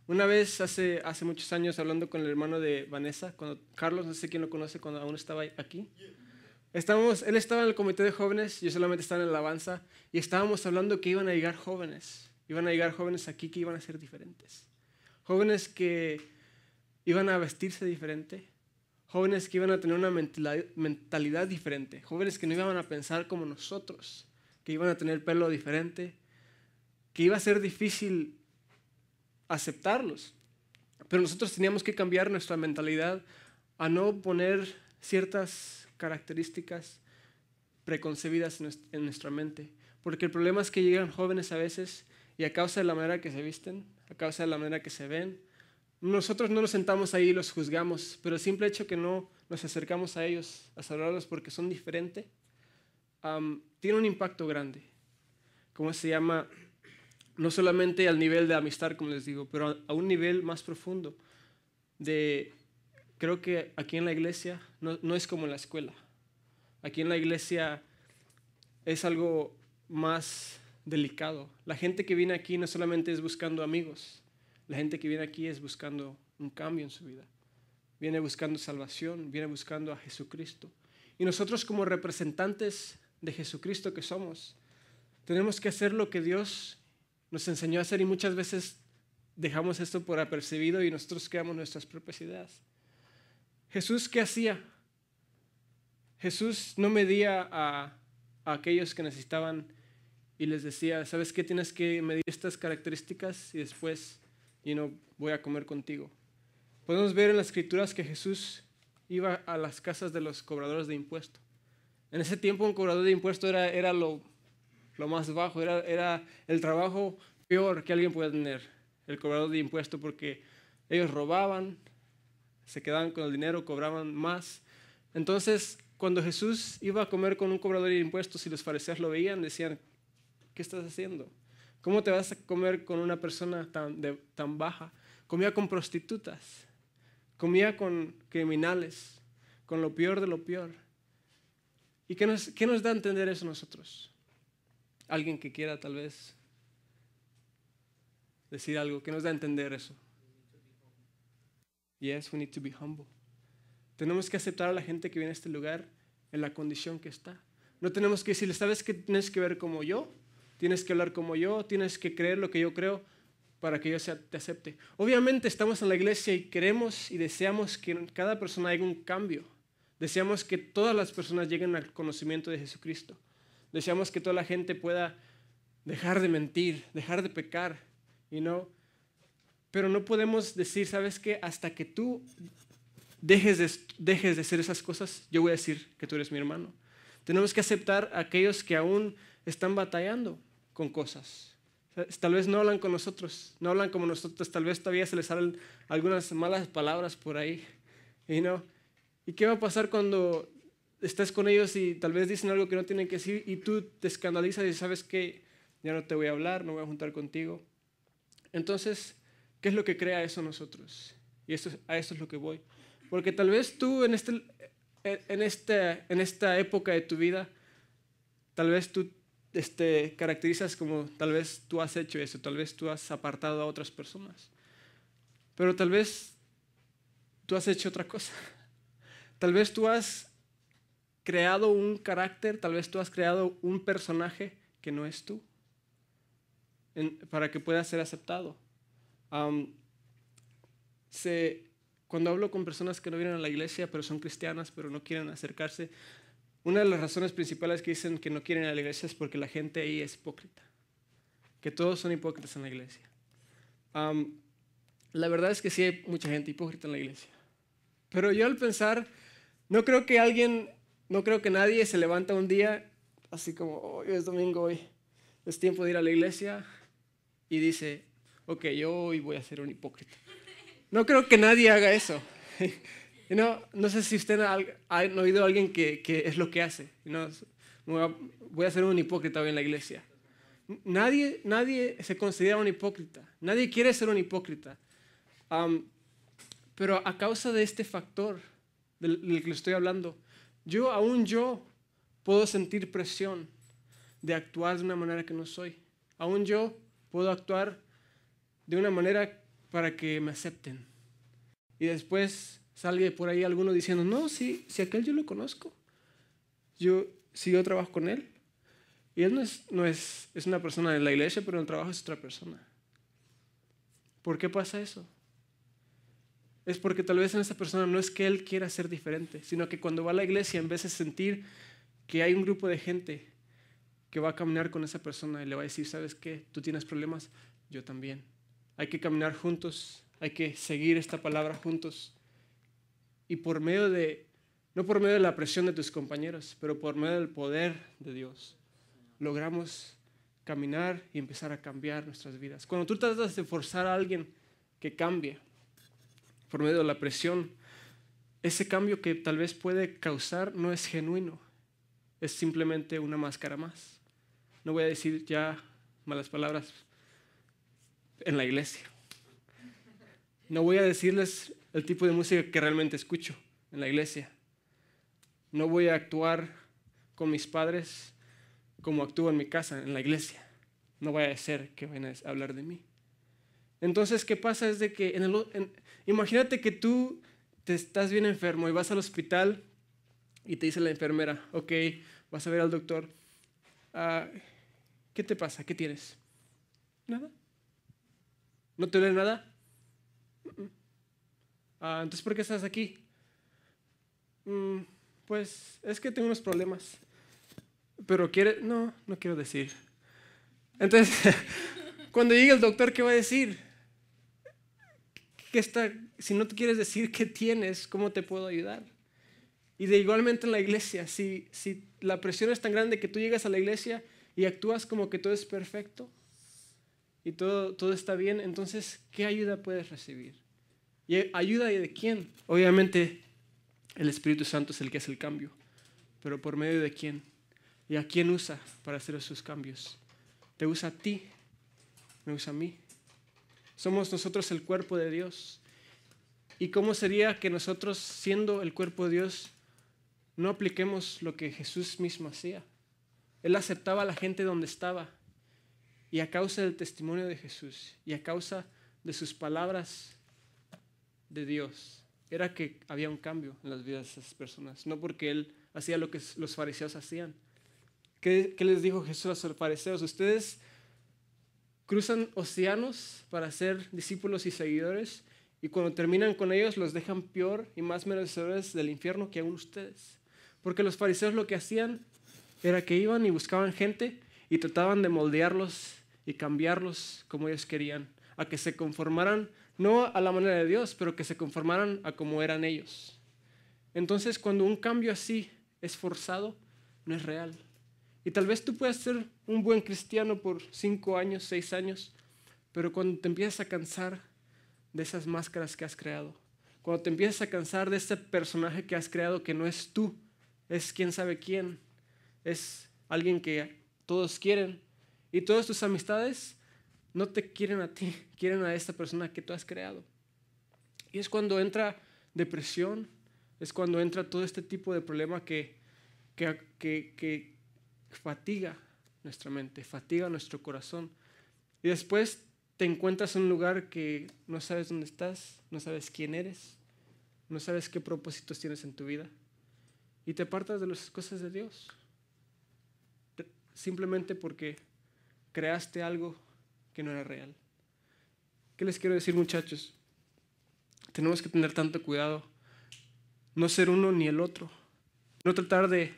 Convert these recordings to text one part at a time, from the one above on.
Una vez, hace muchos años, hablando con el hermano de Vanessa, cuando Carlos, no sé quién lo conoce, cuando aún estaba aquí, él estaba en el comité de jóvenes, yo solamente estaba en la alabanza, y estábamos hablando que iban a llegar jóvenes aquí que iban a ser diferentes. Jóvenes que iban a vestirse diferente, jóvenes que iban a tener una mentalidad diferente, jóvenes que no iban a pensar como nosotros, que iban a tener pelo diferente, que iba a ser difícil aceptarlos. Pero nosotros teníamos que cambiar nuestra mentalidad a no poner ciertas características preconcebidas en nuestra mente. Porque el problema es que llegan jóvenes a veces y a causa de la manera que se visten, a causa de la manera que se ven, nosotros no nos sentamos ahí y los juzgamos, pero el simple hecho que no nos acercamos a ellos a saludarlos porque son diferentes, tiene un impacto grande. ¿Cómo se llama? No solamente al nivel de amistad, como les digo, pero a un nivel más profundo. Creo que aquí en la iglesia no es como en la escuela. Aquí en la iglesia es algo más delicado. La gente que viene aquí no solamente es buscando amigos. La gente que viene aquí es buscando un cambio en su vida. Viene buscando salvación, viene buscando a Jesucristo. Y nosotros como representantes de Jesucristo que somos, tenemos que hacer lo que Dios nos enseñó a hacer y muchas veces dejamos esto por apercibido y nosotros creamos nuestras propias ideas. Jesús, ¿qué hacía? Jesús no medía a aquellos que necesitaban y les decía, ¿sabes qué? Tienes que medir estas características y después voy a comer contigo. Podemos ver en las escrituras que Jesús iba a las casas de los cobradores de impuestos. En ese tiempo un cobrador de impuestos era lo más bajo, era el trabajo peor que alguien puede tener, el cobrador de impuestos, porque ellos robaban, se quedaban con el dinero, cobraban más. Entonces, cuando Jesús iba a comer con un cobrador de impuestos y los fariseos lo veían, decían, ¿qué estás haciendo? ¿Cómo te vas a comer con una persona tan baja? Comía con prostitutas, comía con criminales, con lo peor de lo peor. ¿Y qué nos da a entender eso a nosotros? Alguien que quiera tal vez decir algo, ¿qué nos da a entender eso? Yes, we need to be humble. Tenemos que aceptar a la gente que viene a este lugar en la condición que está. No tenemos que decirle, ¿sabes qué? Tienes que ver como yo, tienes que hablar como yo, tienes que creer lo que yo creo para que yo te acepte. Obviamente estamos en la iglesia y queremos y deseamos que en cada persona haya un cambio. Deseamos que todas las personas lleguen al conocimiento de Jesucristo. Deseamos que toda la gente pueda dejar de mentir, dejar de pecar, pero no podemos decir, ¿sabes qué? Hasta que tú dejes de hacer esas cosas, yo voy a decir que tú eres mi hermano. Tenemos que aceptar a aquellos que aún están batallando con cosas. Tal vez no hablan con nosotros, no hablan como nosotros, tal vez todavía se les salen algunas malas palabras por ahí. ¿Y qué va a pasar cuando estás con ellos y tal vez dicen algo que no tienen que decir y tú te escandalizas y sabes que ya no te voy a hablar, no voy a juntar contigo? Entonces, ¿qué es lo que crea eso en nosotros? Y a eso es lo que voy. Porque tal vez tú en esta época de tu vida, tal vez tú caracterizas como tal vez tú has hecho eso, tal vez tú has apartado a otras personas. Pero tal vez tú has hecho otra cosa. Tal vez tú has creado un carácter, tal vez tú has creado un personaje que no es tú, para que pueda ser aceptado. Cuando hablo con personas que no vienen a la iglesia, pero son cristianas, pero no quieren acercarse, una de las razones principales que dicen que no quieren ir a la iglesia es porque la gente ahí es hipócrita, que todos son hipócritas en la iglesia. La verdad es que sí hay mucha gente hipócrita en la iglesia, pero yo al pensar, no creo que nadie se levanta un día así como, hoy es domingo, hoy es tiempo de ir a la iglesia, y dice, ok, yo hoy voy a ser un hipócrita. No creo que nadie haga eso. No sé si ustedes han oído a alguien que es lo que hace. Voy a ser un hipócrita hoy en la iglesia. Nadie se considera un hipócrita. Nadie quiere ser un hipócrita. Pero a causa de este factor del que le estoy hablando, aún yo puedo sentir presión de actuar de una manera que no soy. Aún yo puedo actuar de una manera para que me acepten. Y después salga por ahí alguno diciendo, no, si aquel yo lo conozco. Yo trabajo con él. Y él es una persona de la iglesia, pero en el trabajo es otra persona. ¿Por qué pasa eso? Es porque tal vez en esa persona no es que él quiera ser diferente, sino que cuando va a la iglesia, en vez de sentir que hay un grupo de gente que va a caminar con esa persona y le va a decir, ¿sabes qué? Tú tienes problemas, yo también. Hay que caminar juntos, hay que seguir esta palabra juntos. Y no por medio de la presión de tus compañeros, pero por medio del poder de Dios, logramos caminar y empezar a cambiar nuestras vidas. Cuando tú tratas de forzar a alguien que cambie por medio de la presión, ese cambio que tal vez puede causar no es genuino, es simplemente una máscara más. No voy a decir ya malas palabras en la iglesia. No voy a decirles el tipo de música que realmente escucho en la iglesia. No voy a actuar con mis padres como actúo en mi casa, en la iglesia. No vaya a ser que vayan a hablar de mí. Entonces, ¿qué pasa? Es de que imagínate que tú te estás bien enfermo y vas al hospital y te dice la enfermera, ok, vas a ver al doctor. ¿Qué te pasa? ¿Qué tienes? Nada. ¿No te duele nada? Entonces, ¿por qué estás aquí? Pues es que tengo unos problemas. Pero no quiero decir. Entonces, cuando llegue el doctor, ¿qué va a decir? Si no te quieres decir qué tienes, ¿cómo te puedo ayudar? Y igualmente en la iglesia, si la presión es tan grande que tú llegas a la iglesia y actúas como que todo es perfecto y todo está bien, entonces, ¿qué ayuda puedes recibir? ¿Y ayuda de quién? Obviamente, el Espíritu Santo es el que hace el cambio, pero ¿por medio de quién? ¿Y a quién usa para hacer esos cambios? ¿Te usa a ti? ¿Me usa a mí? Somos nosotros el cuerpo de Dios. ¿Y cómo sería que nosotros, siendo el cuerpo de Dios, no apliquemos lo que Jesús mismo hacía? Él aceptaba a la gente donde estaba. Y a causa del testimonio de Jesús y a causa de sus palabras de Dios, era que había un cambio en las vidas de esas personas. No porque Él hacía lo que los fariseos hacían. ¿Qué les dijo Jesús a los fariseos? Ustedes cruzan océanos para ser discípulos y seguidores, y cuando terminan con ellos los dejan peor y más merecedores del infierno que aún ustedes. Porque los fariseos lo que hacían era que iban y buscaban gente y trataban de moldearlos y cambiarlos como ellos querían, a que se conformaran, no a la manera de Dios, pero que se conformaran a como eran ellos. Entonces, cuando un cambio así es forzado, no es real. Y tal vez tú puedas ser un buen cristiano por 5 años, 6 años, pero cuando te empiezas a cansar de esas máscaras que has creado, cuando te empiezas a cansar de ese personaje que has creado que no es tú, es quién sabe quién, es alguien que todos quieren, y todas tus amistades no te quieren a ti, quieren a esta persona que tú has creado. Y es cuando entra depresión, es cuando entra todo este tipo de problema que fatiga nuestra mente, fatiga nuestro corazón. Y después te encuentras en un lugar que no sabes dónde estás, no sabes quién eres, no sabes qué propósitos tienes en tu vida. Y te apartas de las cosas de Dios. Simplemente porque creaste algo que no era real. ¿Qué les quiero decir, muchachos? Tenemos que tener tanto cuidado. No ser uno ni el otro. No tratar de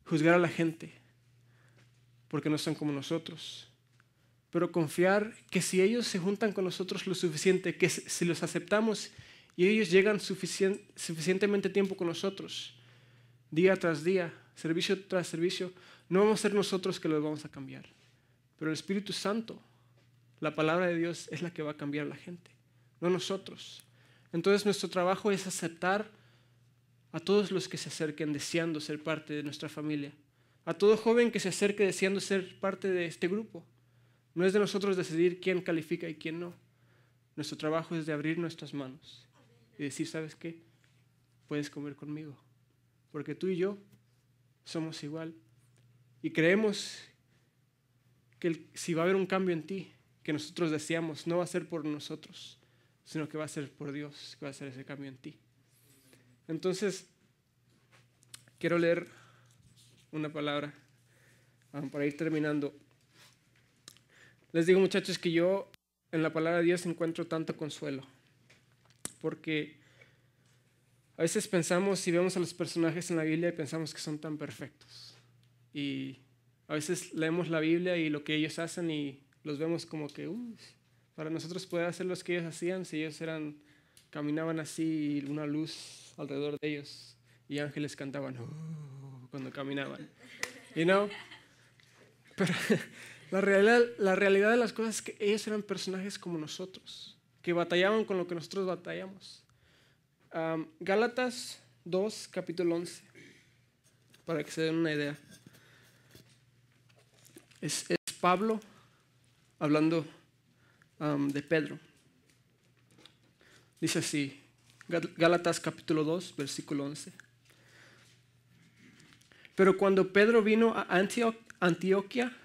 juzgar a la gente porque no son como nosotros. Pero confiar que si ellos se juntan con nosotros lo suficiente, que si los aceptamos y ellos llegan suficientemente tiempo con nosotros, día tras día, servicio tras servicio, no vamos a ser nosotros que los vamos a cambiar. Pero el Espíritu Santo, la palabra de Dios, es la que va a cambiar a la gente, no nosotros. Entonces nuestro trabajo es aceptar a todos los que se acerquen deseando ser parte de nuestra familia, a todo joven que se acerque deseando ser parte de este grupo. No es de nosotros decidir quién califica y quién no. Nuestro trabajo es de abrir nuestras manos y decir, ¿sabes qué? Puedes comer conmigo, porque tú y yo somos igual. Y creemos que si va a haber un cambio en ti que nosotros deseamos, no va a ser por nosotros, sino que va a ser por Dios que va a hacer ese cambio en ti. Entonces, quiero leer una palabra para ir terminando. Les digo, muchachos, que yo en la palabra de Dios encuentro tanto consuelo, porque a veces pensamos y vemos a los personajes en la Biblia y pensamos que son tan perfectos. Y a veces leemos la Biblia y lo que ellos hacen y los vemos como que para nosotros poder hacer lo que ellos hacían, si ellos caminaban así y una luz alrededor de ellos y ángeles cantaban cuando caminaban. Pero la realidad de las cosas es que ellos eran personajes como nosotros, que batallaban con lo que nosotros batallamos. Gálatas 2, capítulo 11, para que se den una idea. Es Pablo hablando de Pedro. Dice así, Gálatas capítulo 2, versículo 11. Pero cuando Pedro vino a Antioquía,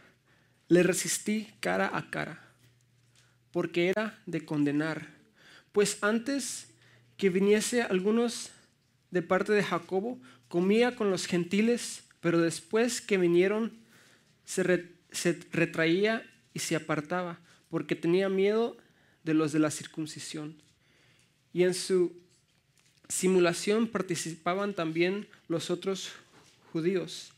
le resistí cara a cara, porque era de condenar. Pues antes que viniese algunos de parte de Jacobo, comía con los gentiles, pero después que vinieron, se retraía y se apartaba, porque tenía miedo de los de la circuncisión. Y en su simulación participaban también los otros judíos,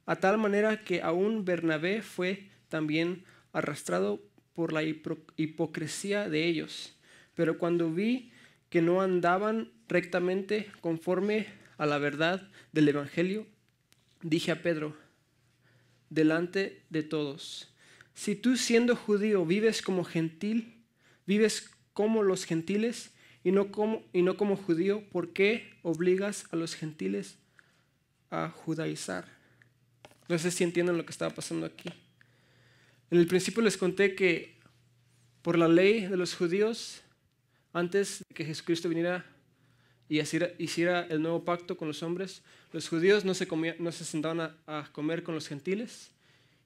a tal manera que aún Bernabé fue también arrastrado por la hipocresía de ellos. Pero cuando vi que no andaban rectamente conforme a la verdad del Evangelio, dije a Pedro, delante de todos, si tú siendo judío vives como gentil, vives como los gentiles y no como judío, ¿por qué obligas a los gentiles a judaizar? No sé si entienden lo que estaba pasando aquí. En el principio les conté que por la ley de los judíos, antes de que Jesucristo viniera y hiciera el nuevo pacto con los hombres, los judíos no se sentaban a comer con los gentiles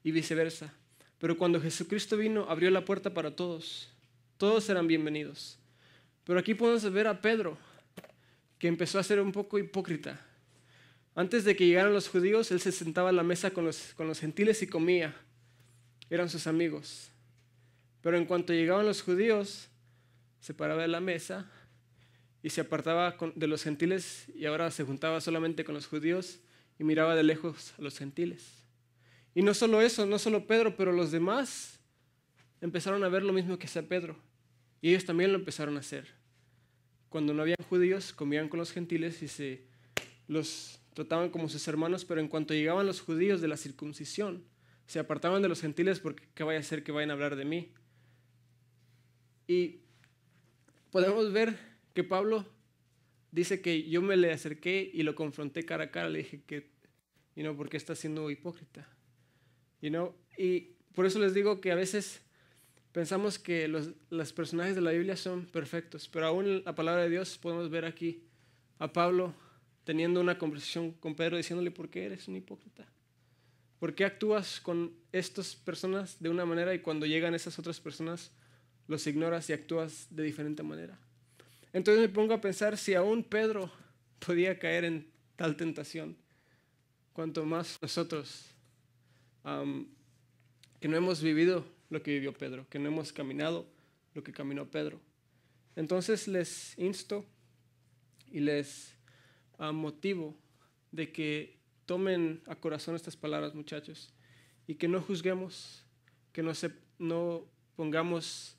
y viceversa. Pero cuando Jesucristo vino, abrió la puerta para todos. Todos eran bienvenidos. Pero aquí podemos ver a Pedro, que empezó a ser un poco hipócrita. Antes de que llegaran los judíos, él se sentaba a la mesa con los gentiles y comía. Eran sus amigos. Pero en cuanto llegaban los judíos, se paraba de la mesa y se apartaba de los gentiles y ahora se juntaba solamente con los judíos y miraba de lejos a los gentiles. Y no solo eso, no solo Pedro, pero los demás empezaron a ver lo mismo que hacía Pedro. Y ellos también lo empezaron a hacer. Cuando no habían judíos, comían con los gentiles y los trataban como sus hermanos, pero en cuanto llegaban los judíos de la circuncisión, se apartaban de los gentiles porque ¿qué vaya a ser que vayan a hablar de mí? Y podemos ver que Pablo dice que yo me le acerqué y lo confronté cara a cara, le dije que, ¿por qué está siendo hipócrita? Y por eso les digo que a veces pensamos que los personajes de la Biblia son perfectos, pero aún en la palabra de Dios podemos ver aquí a Pablo teniendo una conversación con Pedro diciéndole, ¿por qué eres un hipócrita? ¿Por qué actúas con estas personas de una manera y cuando llegan esas otras personas los ignoras y actúas de diferente manera? Entonces me pongo a pensar, si aún Pedro podía caer en tal tentación, cuanto más nosotros que no hemos vivido lo que vivió Pedro, que no hemos caminado lo que caminó Pedro. Entonces les insto y les motivo de que tomen a corazón estas palabras, muchachos, y que no juzguemos, que no pongamos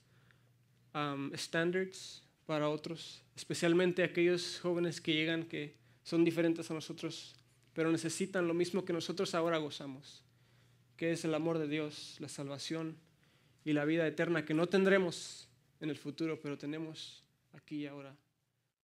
standards para otros, especialmente aquellos jóvenes que llegan que son diferentes a nosotros, pero necesitan lo mismo que nosotros ahora gozamos, que es el amor de Dios, la salvación y la vida eterna que no tendremos en el futuro, pero tenemos aquí y ahora.